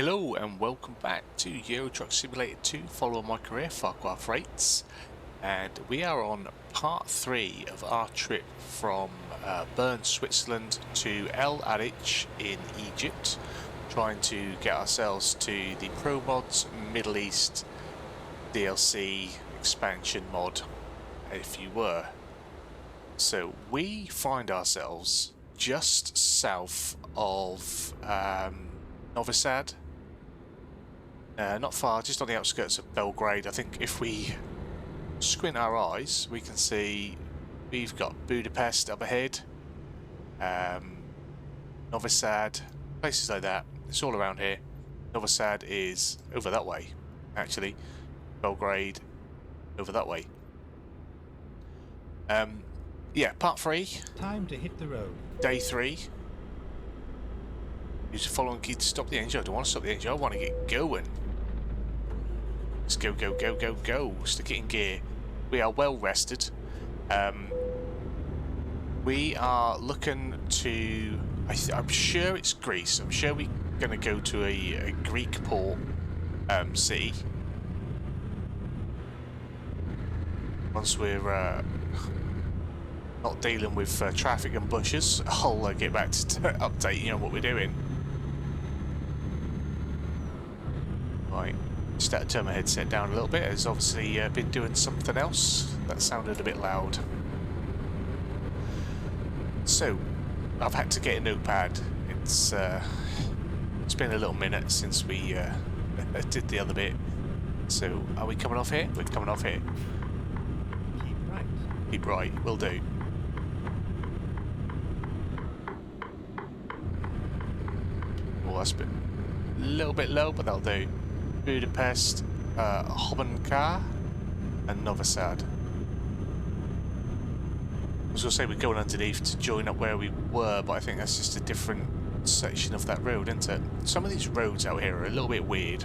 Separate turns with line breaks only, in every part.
Hello and welcome back to Euro Truck Simulator 2, following my career, Farquar Freights, and we are on part 3 of our trip from Bern, Switzerland to El-Arich in Egypt, trying to get ourselves to the ProMods Middle East DLC expansion mod, if you were. So we find ourselves just south of Novi Sad. Not far, just on the outskirts of Belgrade. I think if we squint our eyes, we can see we've got Budapest up ahead, Novi Sad, places like that. It's all around here. Novi Sad is over that way, actually. Belgrade over that way. Yeah, part 3.
Time to hit the road.
Day 3. Use the following key to stop the engine. I don't want to stop the engine, I want to get going. Let's go, go, go, go, go. Stick it in gear. We are well rested. We are looking to... I'm sure it's Greece. I'm sure we're going to go to a Greek port city. Once we're not dealing with traffic and bushes, I'll get back to update you on what we're doing. Right. Just had to turn my headset down a little bit, as obviously been doing something else that sounded a bit loud. So, I've had to get a notepad. It's been a little minute since we did the other bit. So, are we coming off here? We're coming off here.
Keep right.
Keep right, will do. Well, that's been a little bit low, but that'll do. Budapest, Hobenkar, and Novi Sad. I was going to say we're going underneath to join up where we were, but I think that's just a different section of that road, isn't it? Some of these roads out here are a little bit weird.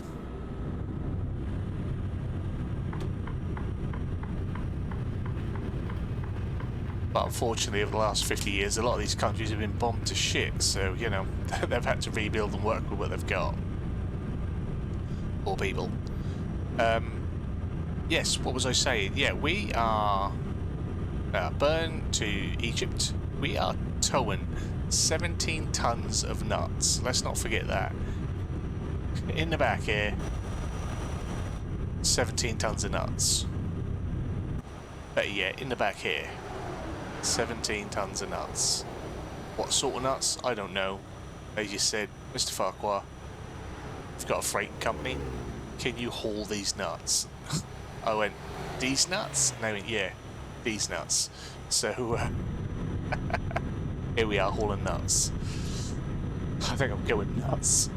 But unfortunately, over the last 50 years, a lot of these countries have been bombed to shit, so, you know, they've had to rebuild and work with what they've got. Poor people. Yes, what was I saying? Yeah, we are Bern to Egypt. We are towing 17 tons of nuts. Let's not forget that. In the back here, 17 tons of nuts. Better yet, in the back here, 17 tons of nuts. What sort of nuts? I don't know. They just said, MrFarquar, we've got a freight company. Can you haul these nuts? I went, these nuts? And they went, yeah, these nuts. So, here we are hauling nuts. I think I'm going nuts.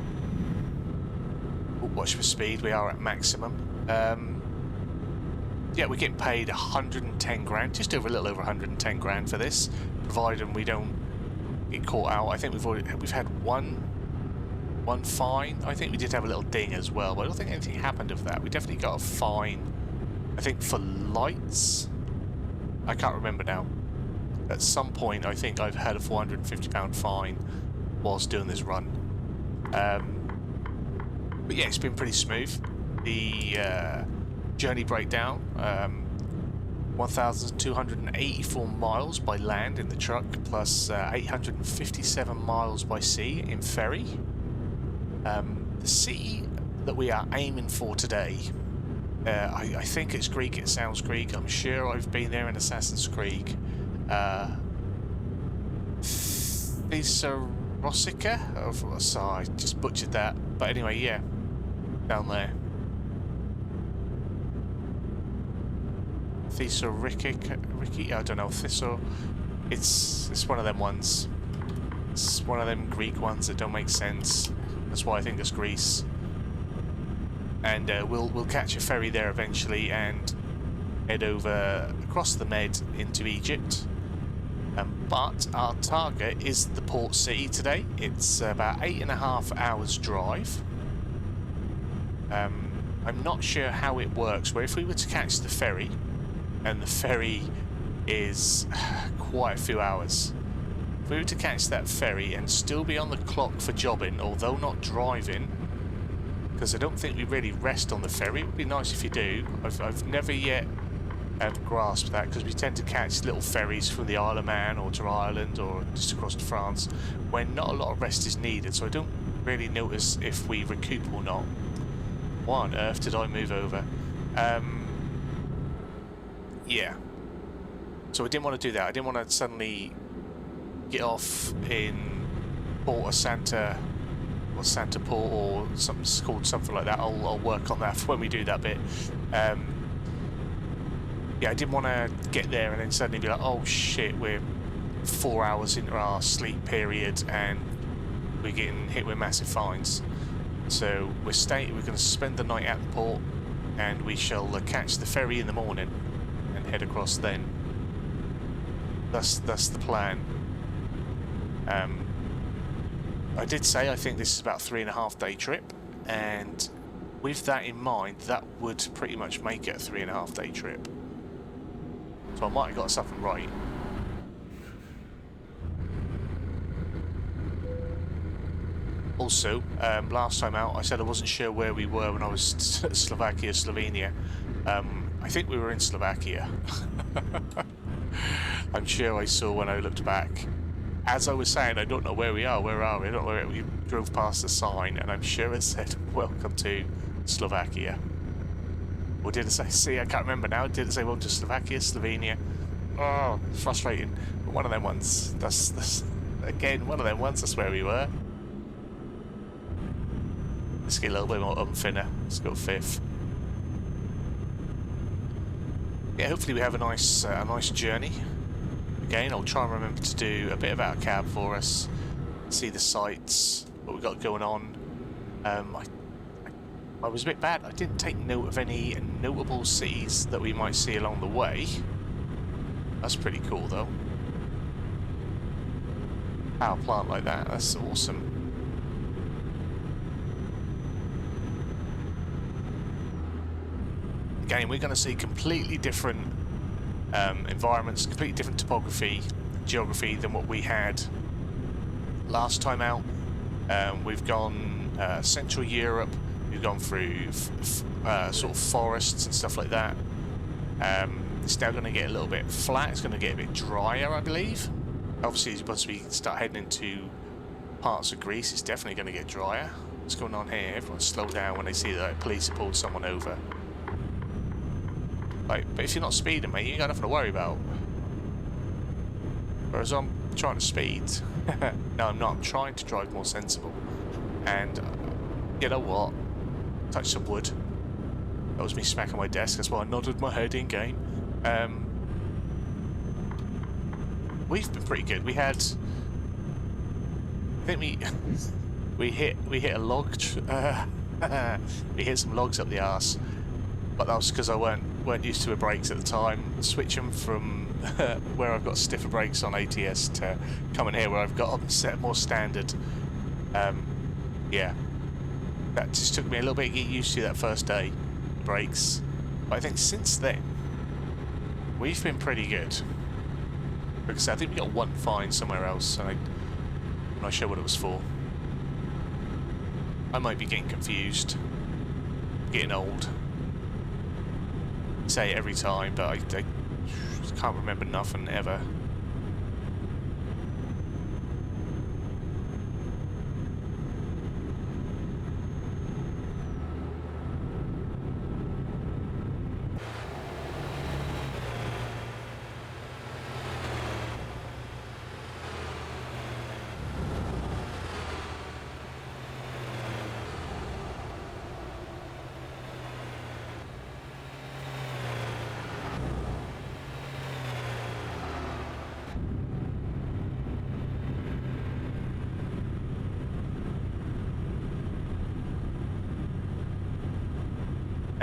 Watch for speed, we are at maximum. Yeah, we're getting paid 110 grand, just over a little over 110 grand for this, providing we don't get caught out. I think we've had one fine. I think we did have a little ding as well, but I don't think anything happened of that. We definitely got a fine, I think, for lights. I can't remember now. At some point, I think I've had a £450 fine whilst doing this run. But yeah, it's been pretty smooth. The journey breakdown, 1,284 miles by land in the truck, plus 857 miles by sea in ferry. The city that we are aiming for today, I think it's Greek, it sounds Greek, I'm sure I've been there in Assassin's Creed. Thessaloniki? Oh, sorry, I just butchered that. But anyway, yeah, down there. Thessaloniki, I don't know, it's one of them ones. It's one of them Greek ones that don't make sense. That's why I think it's Greece. And we'll catch a ferry there eventually and head over across the Med into Egypt. But our target is the port city today. It's about 8.5 hours drive. I'm not sure how it works, where if we were to catch the ferry, and the ferry is quite a few hours. If we were to catch that ferry and still be on the clock for jobbing, although not driving, because I don't think we really rest on the ferry. It would be nice if you do. I've never yet grasped that, because we tend to catch little ferries from the Isle of Man or to Ireland or just across to France when not a lot of rest is needed, so I don't really notice if we recoup or not. Why on earth did I move over? Yeah. So I didn't want to do that. I didn't want to suddenly get off in Port of Santa or Santa Port or something called something like that. I'll work on that for when we do that bit. Yeah, I didn't want to get there and then suddenly be like, oh shit, we're 4 hours into our sleep period and we're getting hit with massive fines. So we're going to spend the night at the port, and we shall catch the ferry in the morning and head across then. That's the plan. I did say I think this is about a 3.5 day trip, and with that in mind, that would pretty much make it a 3.5 day trip. So I might have got something right. Also, last time out I said I wasn't sure where we were when I was Slovakia, Slovenia. I think we were in Slovakia. I'm sure I saw when I looked back. As I was saying, I don't know where we are. Where are we? I don't know where we drove past the sign, and I'm sure it said "Welcome to Slovakia." Or did it say? See, I can't remember now. Did it say "Welcome to Slovakia, Slovenia"? Oh, frustrating. But one of them ones. That's again one of them ones. That's where we were. Let's get a little bit more thinner. Let's go 5th. Yeah, hopefully we have a nice journey. Again, I'll try and remember to do a bit of our cab for us, see the sights, what we've got going on. I was a bit bad. I didn't take note of any notable cities that we might see along the way. That's pretty cool, though. Power plant like that, that's awesome. Again, we're going to see completely different environments, completely different topography, geography than what we had last time out. We've gone Central Europe, we've gone through sort of forests and stuff like that. It's now going to get a little bit flat, it's going to get a bit drier, I believe. Obviously, once we start heading into parts of Greece, it's definitely going to get drier. What's going on here? Everyone slow down when they see that police have pulled someone over. Like, but if you're not speeding, mate, you ain't got nothing to worry about. Whereas I'm trying to speed. No, I'm not. I'm trying to drive more sensible. And you know what? Touch some wood. That was me smacking my desk. That's why I nodded my head in game. We've been pretty good. We had, I think we hit a log. We hit some logs up the arse. But that was because I weren't used to the brakes at the time. Switching from where I've got stiffer brakes on ATS to coming here where I've got them set more standard. Yeah, that just took me a little bit to get used to that first day, the brakes. But I think since then, we've been pretty good. Because I think we got one fine somewhere else, and I'm not sure what it was for. I might be getting confused. Getting old. Say it every time, but I can't remember nothing ever.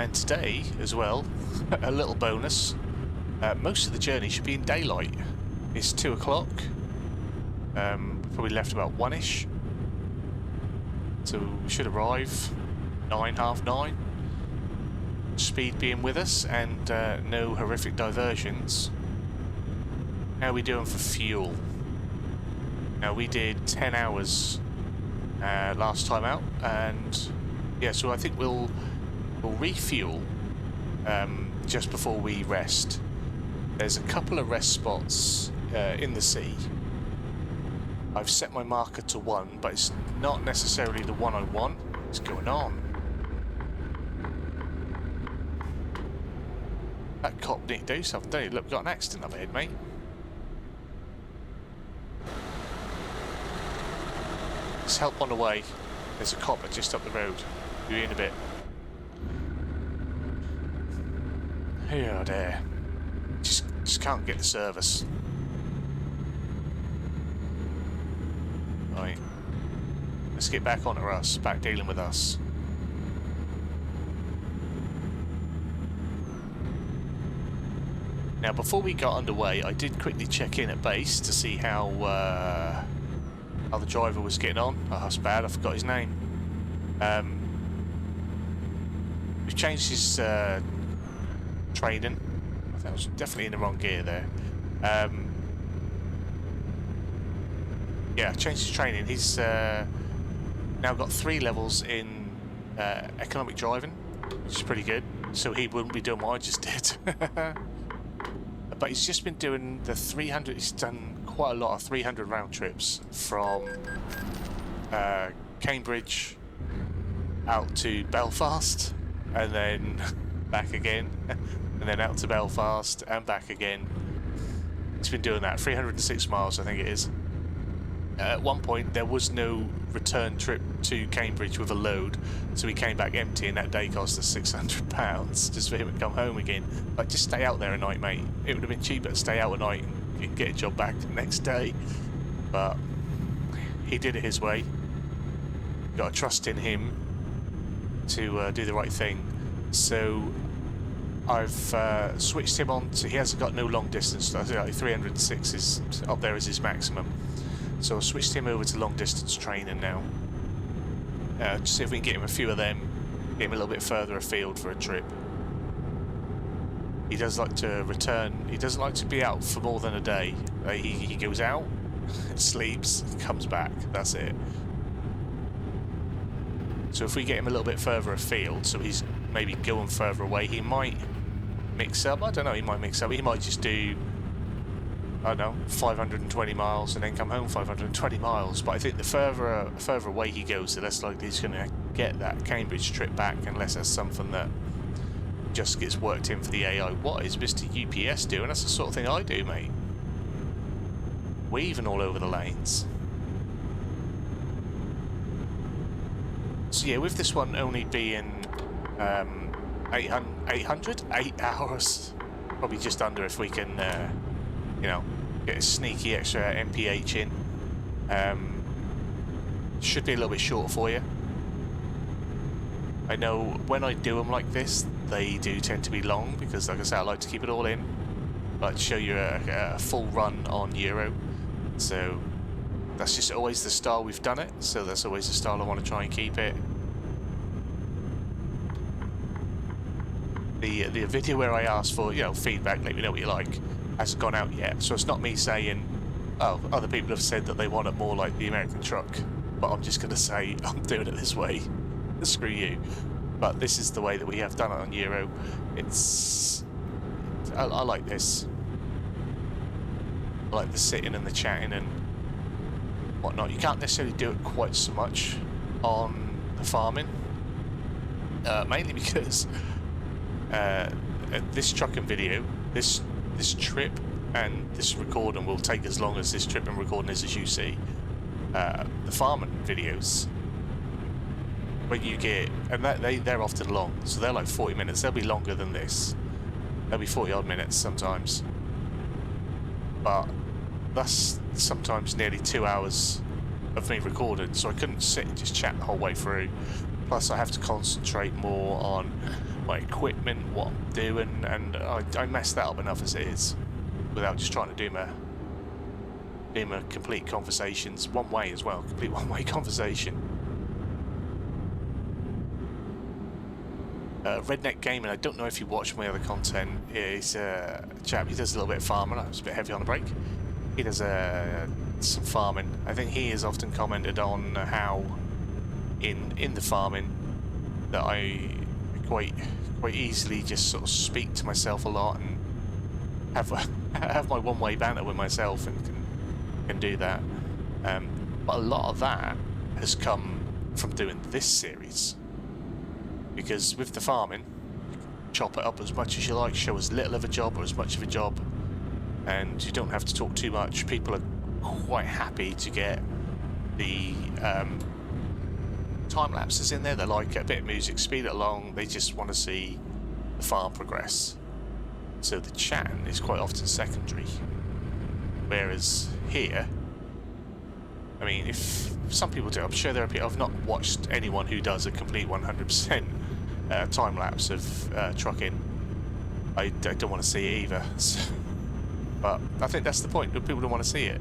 And today, as well, a little bonus, most of the journey should be in daylight. It's 2 o'clock, probably left about 1ish, so we should arrive 9, half 9, speed being with us, and no horrific diversions. How are we doing for fuel? Now, we did 10 hours last time out, and Yeah, so I think we'll refuel just before we rest. There's a couple of rest spots in the sea. I've set my marker to 1, but it's not necessarily the one I want. What's going on? That cop didn't do something, did he? Look, got an accident up ahead, mate. There's help on the way. There's a copper just up the road. Be in a bit. Here, there. Just can't get the service. Right. Let's get back onto us. Back dealing with us. Now, before we got underway, I did quickly check in at base to see how the driver was getting on. Oh, that's bad. I forgot his name. We've changed his training. I think I was definitely in the wrong gear there. Yeah, changed his training. He's now got 3 levels in economic driving, which is pretty good. So he wouldn't be doing what I just did. But he's just been doing the 300. He's done quite a lot of 300 round trips from Cambridge out to Belfast, and then back again, and then out to Belfast and back again. He's been doing that 306 miles, I think it is. At one point, there was no return trip to Cambridge with a load, so he came back empty, and that day cost us £600 just for him to come home again. Like, just stay out there a night, mate. It would have been cheaper to stay out a night and get a job back the next day. But he did it his way. Got to trust in him to do the right thing. So I've switched him on to, he hasn't got no long distance. I think like 306 is up there as his maximum. So I switched him over to long distance training now. Just see if we can get him a few of them, get him a little bit further afield for a trip. He does like to return, he doesn't like to be out for more than a day. He goes out, sleeps, comes back, that's it. So if we get him a little bit further afield, so he's maybe going further away, he might mix up, I don't know, he might mix up, he might just do, I don't know, 520 miles and then come home 520 miles. But I think the further away he goes, the less likely he's going to get that Cambridge trip back, unless that's something that just gets worked in for the AI. What is Mr. UPS doing? That's the sort of thing I do, mate. Weaving all over the lanes. So yeah, with this one only being 8 hours, probably just under, if we can you know, get a sneaky extra MPH in. Should be a little bit short for you. I know when I do them like this, they do tend to be long, because like I said, I like to keep it all in. I like to show you a full run on Euro. So that's just always the style we've done it, so that's always the style I want to try and keep it. The video where I asked for, you know, feedback, let me know what you like, hasn't gone out yet, so it's not me saying, oh, other people have said that they want it more like the American truck, but I'm just going to say I'm doing it this way. Screw you. But this is the way that we have done it on Euro. It's I like this. I like the sitting and the chatting and whatnot. You can't necessarily do it quite so much on the farming, mainly because this trucking video, this trip and this recording will take as long as this trip and recording is, as you see. The farming videos, when you get, and they're often long, so they're like 40 minutes. They'll be longer than this. They'll be 40 odd minutes sometimes, but that's sometimes nearly 2 hours of me recorded, so I couldn't sit and just chat the whole way through. Plus I have to concentrate more on my equipment, what I'm doing, and I mess that up enough as it is, without just trying to do my complete conversations one way as well, complete one-way conversation. Redneck Gaming, I don't know if you watch my other content. He's a chap, he does a little bit of farming. I was a bit heavy on the brake. He does some farming. I think he has often commented on how in the farming that I quite easily just sort of speak to myself a lot and have have my one-way banter with myself and can do that. But a lot of that has come from doing this series, because with the farming, chop it up as much as you like, show as little of a job or as much of a job, and you don't have to talk too much. People are quite happy to get the time lapses in there. They like a bit of music, speed it along. They just want to see the farm progress. So the chat is quite often secondary. Whereas here, I mean, if some people do, I'm sure there are people. I've not watched anyone who does a complete 100% time lapse of trucking. I don't want to see it either. So, but I think that's the point. People don't want to see it.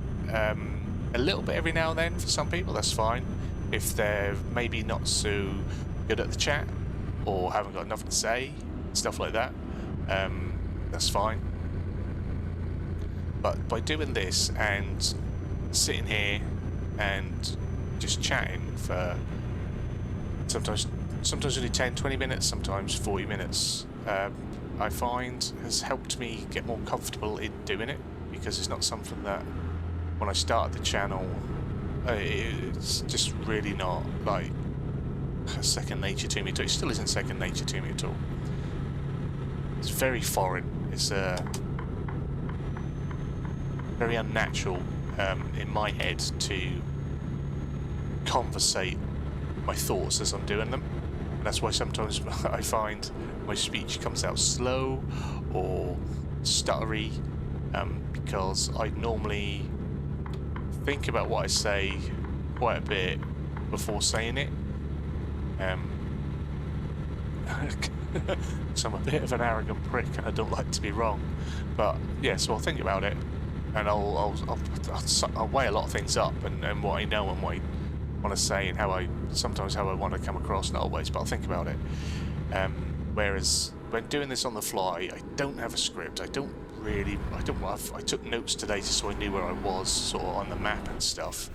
A little bit every now and then for some people, that's fine. If they're maybe not so good at the chat or haven't got nothing to say, stuff like that, that's fine. But by doing this and sitting here and just chatting for sometimes only 10-20 minutes, sometimes 40 minutes, I find has helped me get more comfortable in doing it, because it's not something that when I started the channel, it's just really not like second nature to me. It still isn't second nature to me at all. It's very foreign. It's very unnatural in my head to conversate my thoughts as I'm doing them. And that's why sometimes I find my speech comes out slow or stuttery, because I normally think about what I say quite a bit before saying it. So I'm a bit of an arrogant prick and I don't like to be wrong. But yeah, so I'll think about it, and I'll weigh a lot of things up, and what I know and what I want to say, and how I want to come across. Not always, but I'll think about it. Whereas when doing this on the fly, I don't have a script. I took notes today just so I knew where I was, sort of on the map and stuff.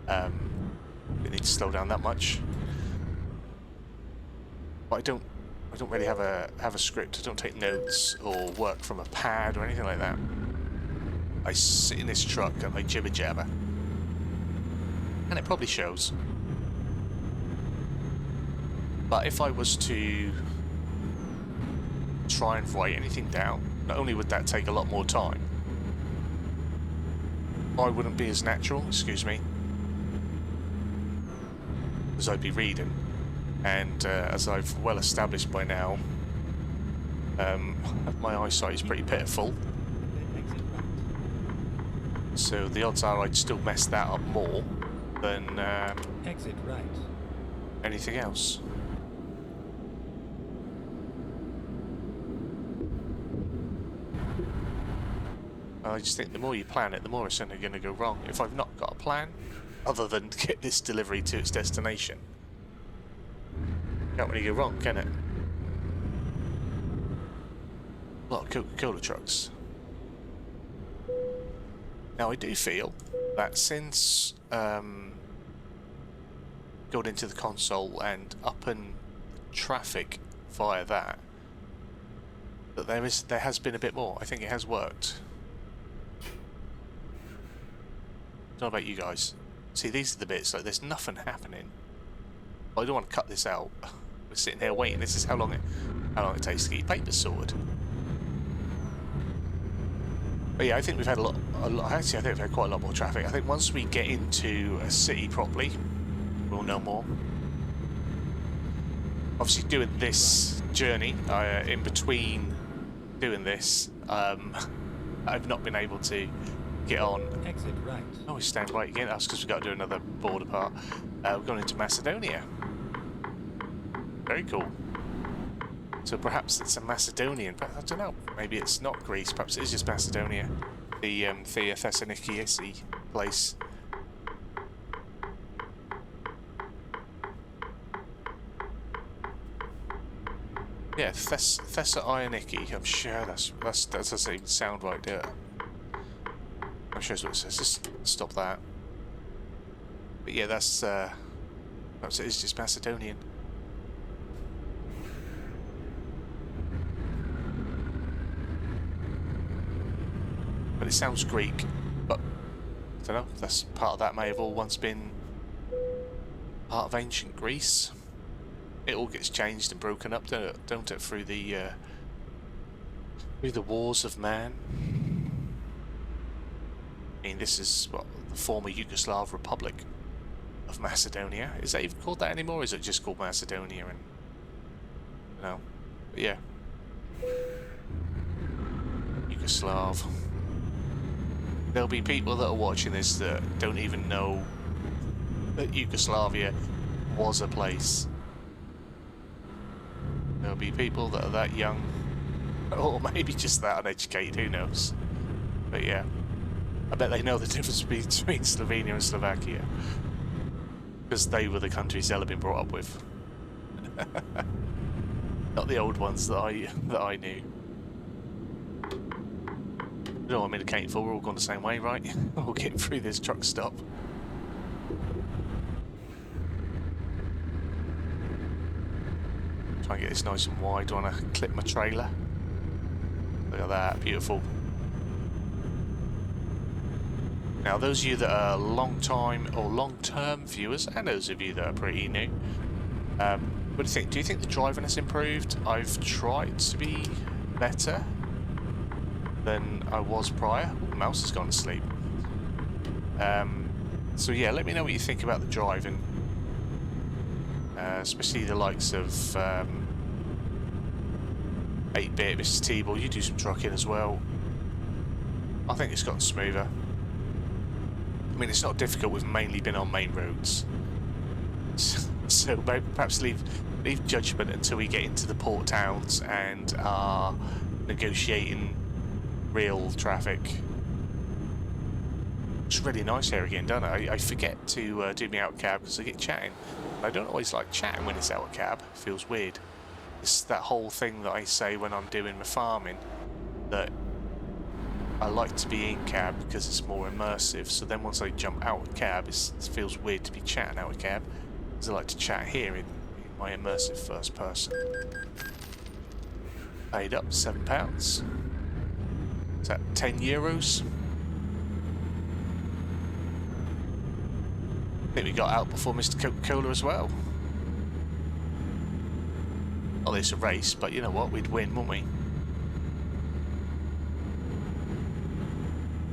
Didn't need to slow down that much. But I don't really have a script. I don't take notes or work from a pad or anything like that. I sit in this truck and I jibber jabber, and it probably shows. But if I was to try and write anything down, not only would that take a lot more time, I wouldn't be as natural, excuse me, as I'd be reading. And as I've well established by now, my eyesight is pretty pitiful. So the odds are I'd still mess that up more than
Exit right.
anything else. I just think the more you plan it, the more it's going to go wrong. If I've not got a plan, other than get this delivery to its destination, can't really go wrong, can it? A lot of Coca-Cola trucks. Now I do feel that since going into the console and upping traffic via that there has been a bit more. I think it has worked. Don't know about you guys. See, these are the bits, like there's nothing happening. I don't want to cut this out. We're sitting here waiting. This is how long it takes to get your papers sorted. But yeah, I think we've had a lot. Actually, I think we've had quite a lot more traffic. I think once we get into a city properly, we'll know more. Obviously, doing this journey, in between doing this, I've not been able to get on.
Exit right.
Oh, we stand right again. That's because we've got to do another border part. We're going into Macedonia. Very cool. So perhaps it's a Macedonian, but I don't know. Maybe it's not Greece. Perhaps it is just Macedonia. The Thessaniki place. Yeah, Thessaloniki. I'm sure that doesn't even sound right, do it? I'm sure that's what it says. Just stop that. But yeah, perhaps it is just Macedonian. it sounds Greek, but I don't know, that's part of that may have all once been part of ancient Greece. It all gets changed and broken up, don't it, through the wars of man. I mean, this is what the former Yugoslav Republic of Macedonia. Is that even called that anymore? Or is it just called Macedonia? And no, but yeah, Yugoslav. There'll be people that are watching this that don't even know that Yugoslavia was a place. There'll be people that are that young, or maybe just that uneducated, who knows. But yeah, I bet they know the difference between Slovenia and Slovakia, because they were the countries they'll have been brought up with. Not the old ones that I knew. You know what I'm indicating for, we're all going the same way, right? We'll get through this truck stop. Try and get this nice and wide. Do I want to clip my trailer? Look at that, beautiful. Now those of you that are long-time or long-term viewers, and those of you that are pretty new, what do you think? Do you think the driving has improved? I've tried to be better than I was prior. Ooh, the mouse has gone to sleep. So yeah, let me know what you think about the driving. Especially the likes of 8-bit, Mr. T-Ball, you do some trucking as well. I think it's gotten smoother. I mean, it's not difficult, we've mainly been on main roads. So perhaps leave judgment until we get into the port towns and are negotiating real traffic. It's really nice here again, don't I? I forget to do my out cab because I get chatting. I don't always like chatting when it's out cab. It feels weird. It's that whole thing that I say when I'm doing my farming, that I like to be in cab because it's more immersive. So then once I jump out of cab, it feels weird to be chatting out of cab, because I like to chat here in my immersive first person. Paid up £7. Is that €10? I think we got out before Mr. Coca-Cola as well. Well, it's a race, but you know what? We'd win, wouldn't we?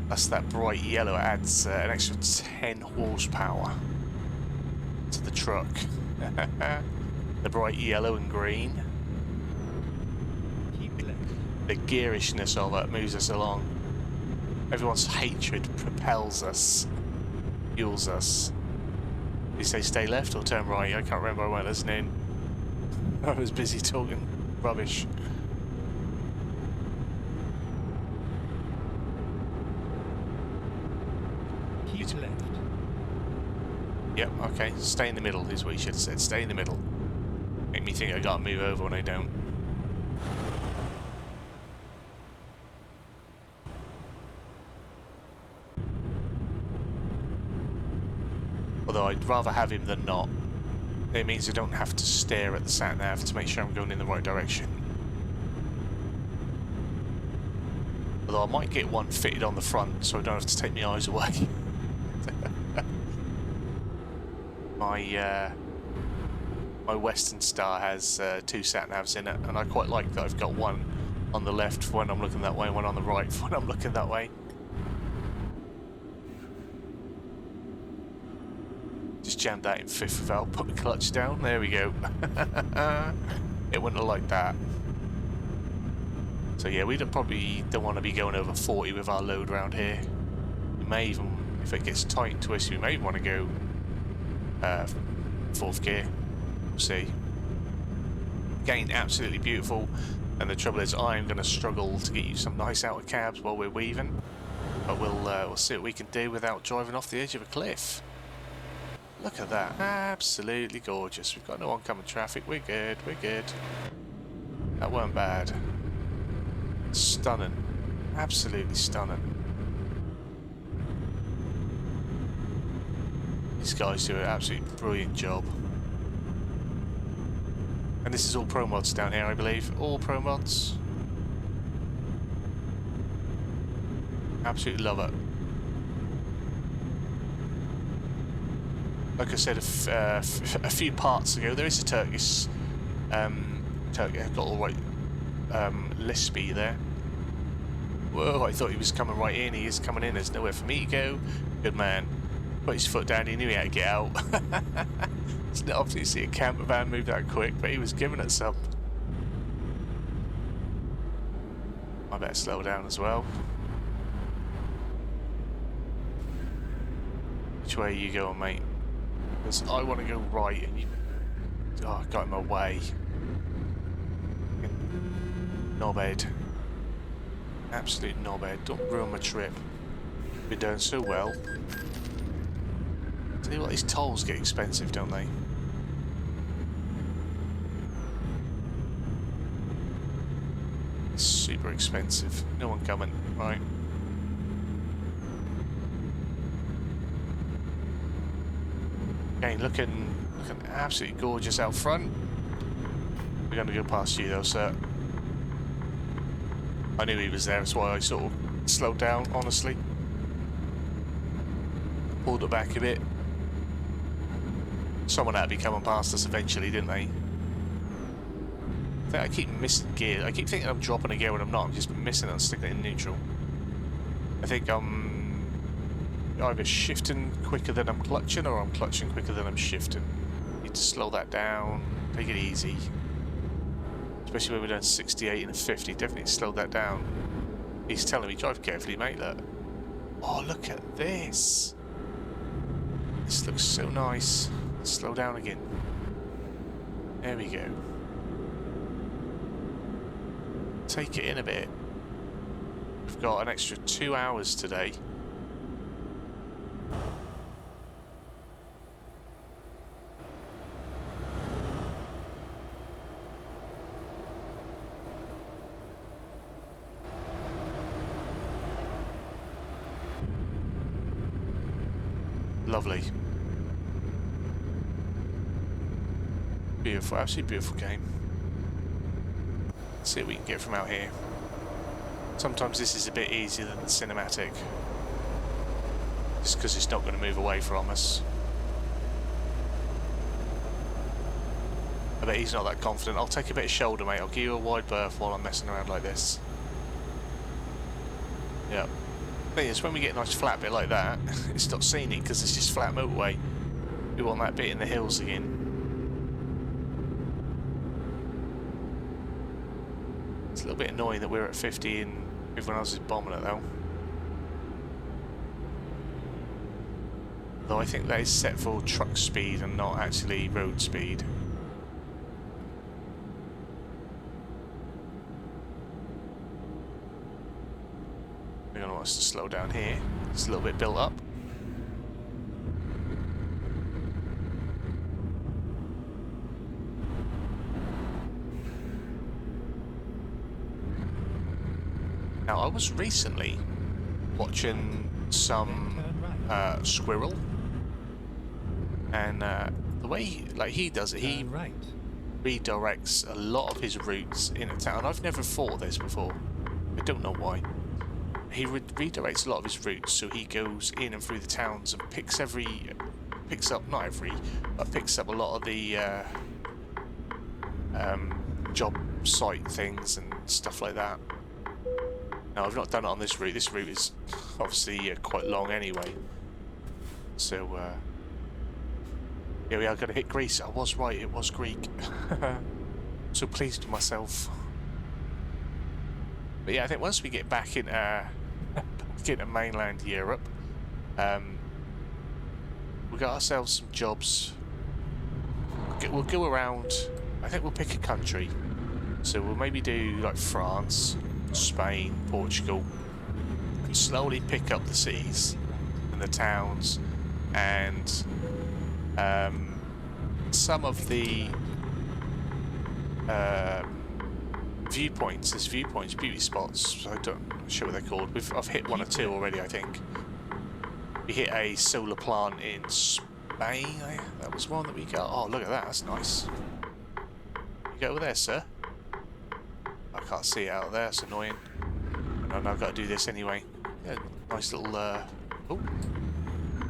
That's that bright yellow. It adds an extra 10 horsepower to the truck. The bright yellow and green. The gearishness of it moves us along. Everyone's hatred propels us, fuels us. Did you say stay left or turn right? I can't remember, I weren't listening. I was busy talking rubbish.
Keep left.
Yep, okay, stay in the middle is what you should have said, stay in the middle. Make me think I gotta move over when I don't. Although I'd rather have him than not. It means I don't have to stare at the sat-nav to make sure I'm going in the right direction. Although I might get one fitted on the front so I don't have to take my eyes away. My Western Star has 2 sat-navs in it, and I quite like that I've got one on the left for when I'm looking that way and one on the right for when I'm looking that way. Just jammed that in 5th without putting the clutch down. There we go. It wouldn't have liked that. So yeah, we probably don't want to be going over 40 with our load around here. We may even, if it gets tight and twisty, we may even want to go 4th gear. We'll see. Again, absolutely beautiful. And the trouble is, I'm going to struggle to get you some nice outer cabs while we're weaving. But we'll see what we can do without driving off the edge of a cliff. Look at that, absolutely gorgeous. We've got no oncoming traffic, we're good, we're good. That weren't bad. Stunning, absolutely stunning. These guys do an absolutely brilliant job. And this is all ProMods down here, I believe. All ProMods. Absolutely love it. Like I said a few parts ago, there is a Turkish, Turkey, I've got all right Lispy there. Whoa, I thought he was coming right in. He is coming in. There's nowhere for me to go. Good man. Put his foot down. He knew he had to get out. It's not obviously see a camper van move that quick, but he was giving it some. I better slow down as well. Which way are you going, mate? Because I want to go right and you... Oh, I got in my way. Knobhead. Absolute knobhead. Don't ruin my trip. We're doing so well. Tell you what, these tolls get expensive, don't they? Super expensive. No one coming. Right. Okay, looking absolutely gorgeous out front. We're going to go past you though, sir. I knew he was there, that's why I sort of slowed down, honestly. Pulled it back a bit. Someone had to be coming past us eventually, didn't they? I think I keep missing gear. I keep thinking I'm dropping a gear when I'm not. I'm just missing it and sticking it in neutral. I think I'm either shifting quicker than I'm clutching, or I'm clutching quicker than I'm shifting. Need to slow that down. Take it easy. Especially when we're doing 68 and a 50. Definitely slow that down. He's telling me, drive carefully, mate. Look. Oh, look at this. This looks so nice. Slow down again. There we go. Take it in a bit. We've got an extra 2 hours today. Lovely. Beautiful, absolutely beautiful game. Let's see what we can get from out here. Sometimes this is a bit easier than the cinematic. Just because it's not going to move away from us. I bet he's not that confident. I'll take a bit of shoulder, mate. I'll give you a wide berth while I'm messing around like this. Yep. Thing is, when we get a nice flat bit like that, it's not scenic because it's just flat motorway. We want that bit in the hills again. It's a little bit annoying that we're at 50 and everyone else is bombing it though. Though I think that is set for truck speed and not actually road speed. We're going to want us to slow down here. It's a little bit built up. Now, I was recently watching some Squirrel, and the way he does it, he redirects a lot of his routes in a town. I've never thought of this before. I don't know why. He redirects a lot of his routes, so he goes in and through the towns and picks up a lot of the job site things and stuff like that. Now, I've not done it on this route. This route is obviously quite long anyway. So, yeah, we are going to hit Greece. I was right, it was Greek. So pleased with myself. But yeah, I think once we get back into mainland Europe, we've got ourselves some jobs. We'll go around. I think we'll pick a country. So we'll maybe do like France, Spain, Portugal, and slowly pick up the cities and the towns and some of the viewpoints. There's viewpoints, beauty spots. I'm not sure what they're called. I've hit one or two already, I think. We hit a solar plant in Spain. That was one that we got. Oh, look at that. That's nice. You go over there, sir. I can't see it out there. It's annoying. No, I've got to do this anyway. Yeah, nice little, oh,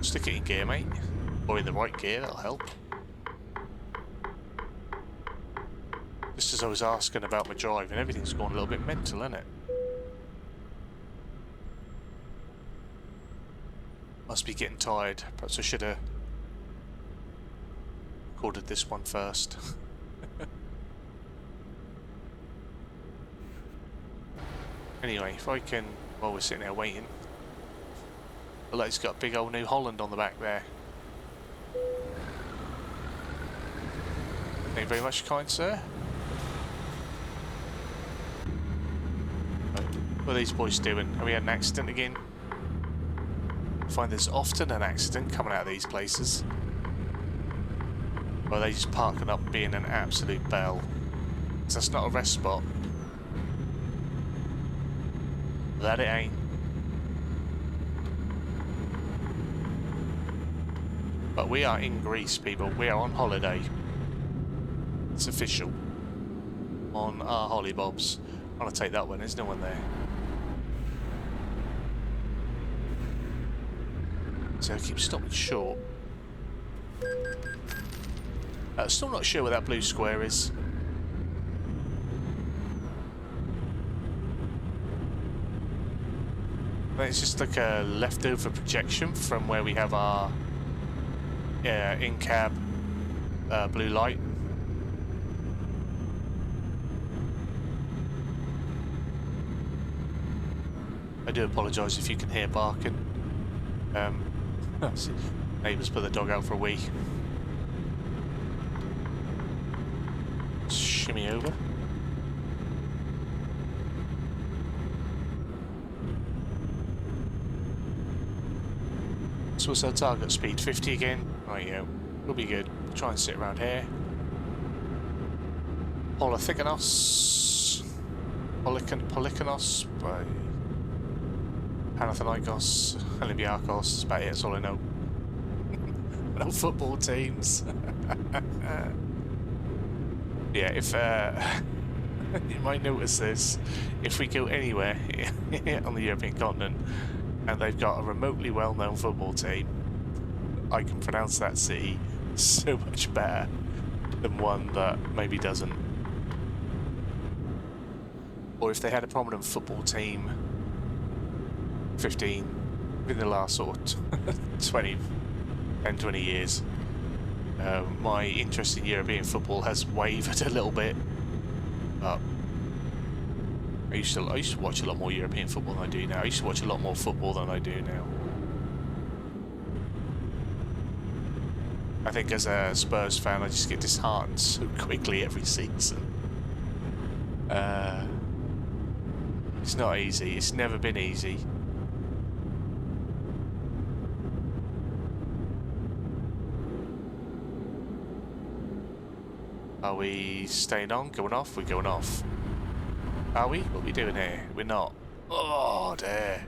stick it in gear, mate. Or in the right gear, that'll help. Just as I was asking about my drive, and everything's gone a little bit mental, isn't it? Must be getting tired. Perhaps I should have recorded this one first. Anyway, if I can, while we're sitting there waiting, look, it's got big old New Holland on the back there. Thank you very much, kind sir. What are these boys doing? Have we had an accident again? I find there's often an accident coming out of these places. Or are they just parking up being an absolute bell? Because that's not a rest spot. That it ain't. But we are in Greece, people. We are on holiday. It's official. On our hollybobs. I'm gonna take that one. There's no one there. So I keep stopping short. Still not sure where that blue square is. It's just like a leftover projection from where we have our in-cab blue light. I do apologise if you can hear barking. Neighbours put the dog out for a wee. Shimmy over. So what's our target speed? 50 again? Right, yeah, we'll be good. Try and sit around here. Polythicanos. Polykanos. Panathinaikos. Olympiakos. That's about it, that's all I know. No football teams. Yeah, if you might notice this, if we go anywhere on the European continent and they've got a remotely well-known football team, I can pronounce that city so much better than one that maybe doesn't. Or if they had a prominent football team 15 in the last sort of 10, 20 years. My interest in European football has wavered a little bit, but I used to watch a lot more European football than I do now. I used to watch a lot more football than I do now. I think as a Spurs fan, I just get disheartened so quickly every season. It's not easy. It's never been easy. Are we staying on? Going off? We're going off. Are we? What are we doing here? We're not. Oh, dear.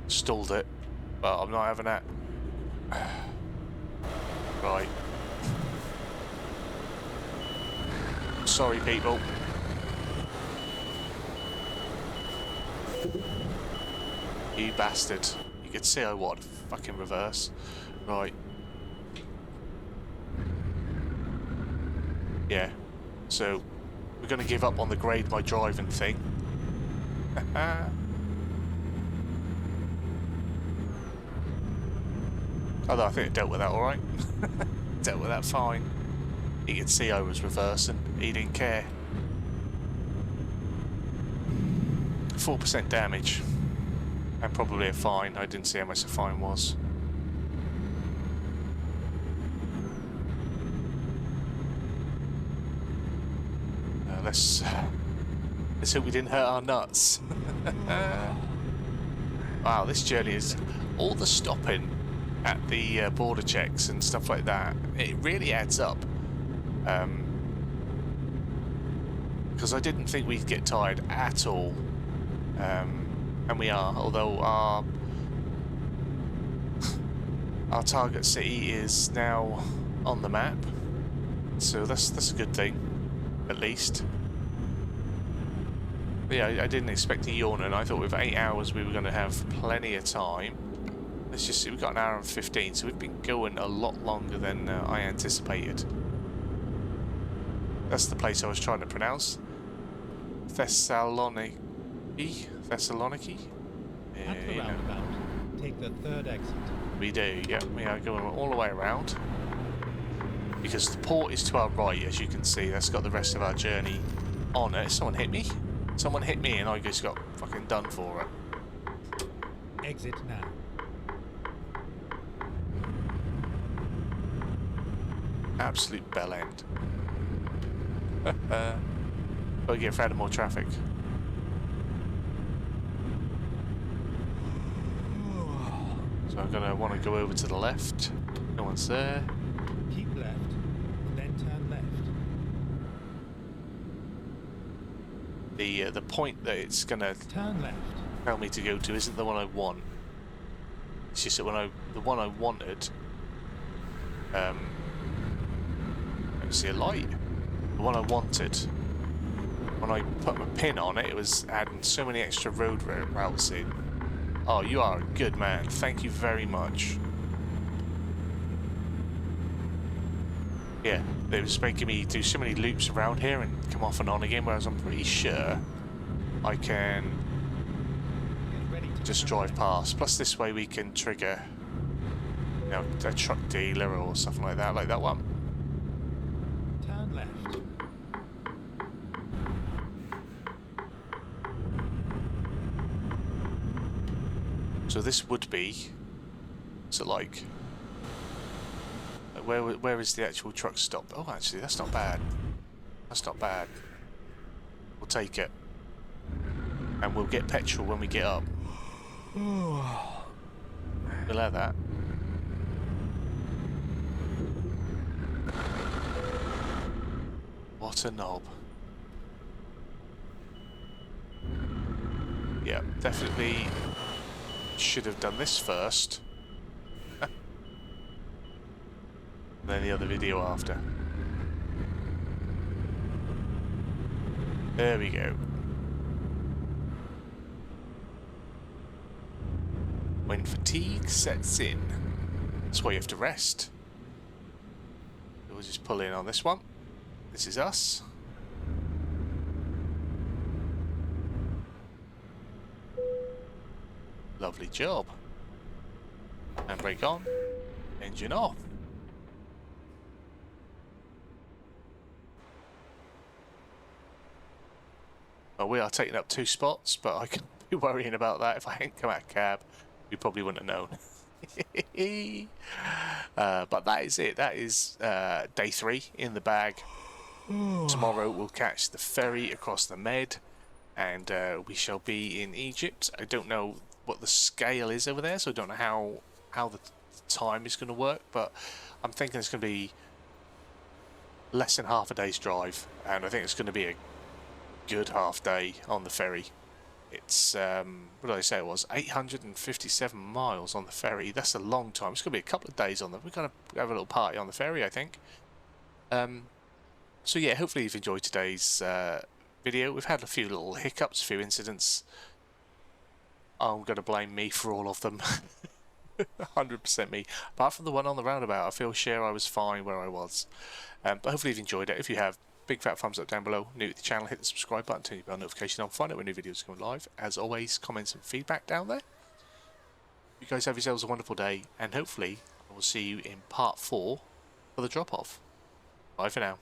Stalled it. But I'm not having that. Right. Sorry, people. You bastard. You could see I want fucking reverse. Right. Yeah, so we're going to give up on the grade my driving thing. Although I think it dealt with that alright. Dealt with that fine. You could see I was reversing, he didn't care. 4% damage. And probably a fine. I didn't see how much the fine was. Let's hope we didn't hurt our nuts. Wow, this journey is all the stopping at the border checks and stuff like that. It really adds up. Because I didn't think we'd get tired at all, and we are. Although our target city is now on the map, so that's a good thing, at least. Yeah, I didn't expect a yawn, and I thought with 8 hours we were going to have plenty of time. Let's just see, we've got an hour and 15, so we've been going a lot longer than I anticipated. That's the place I was trying to pronounce. Thessaloniki? Thessaloniki?
At the roundabout, take the third exit.
We do, yeah. We are going all the way around. Because the port is to our right, as you can see. That's got the rest of our journey on it. Someone hit me. Someone hit me and I just got fucking done for it.
Exit now.
Absolute bell end. Gotta get out of more traffic. So I'm gonna want to go over to the left. No one's there.
Keep left, then turn left.
The point that it's gonna
Turn left.
tell me to go to isn't the one I want. It's just that the one I wanted. Let me see a light. The one I wanted. When I put my pin on it, it was adding so many extra road routes in. Oh, you are a good man. Thank you very much. Yeah, it was making me do so many loops around here and come off and on again, whereas I'm pretty sure I can just drive past. Plus this way we can trigger, you know, a truck dealer or something like that one.
Turn left.
So this would be, so like, where is the actual truck stop? Oh, actually, that's not bad. That's not bad. We'll take it. And we'll get petrol when we get up. We'll have that. What a knob. Yeah, definitely should have done this first. Then the other video after. There we go. When fatigue sets in, that's why you have to rest. So we'll just pull in on this one. This is us. Lovely job. Handbrake on. Engine off. Well, we are taking up 2 spots, but I can't be worrying about that. If I hadn't come out of cab, we probably wouldn't have known. But that is it. That is day 3 in the bag. Tomorrow we'll catch the ferry across the Med, and we shall be in Egypt. I don't know what the scale is over there, so I don't know how the time is going to work, but I'm thinking it's going to be less than half a day's drive, and I think it's going to be a good half day on the ferry. It's what did I say it was, 857 miles on the ferry. That's a long time. It's going to be a couple of days on there. We're going to have a little party on the ferry, I think. So yeah, hopefully you've enjoyed today's video. We've had a few little hiccups, a few incidents. I'm going to blame me for all of them. 100% me. Apart from the one on the roundabout, I feel sure I was fine where I was. But hopefully you've enjoyed it. If you have, big fat thumbs up down below. New to the channel, hit the subscribe button, turn your bell notification on, find out when new videos come live. As always, comments and feedback down there. You guys have yourselves a wonderful day, and hopefully I will see you in part 4 for the drop-off. Bye for now.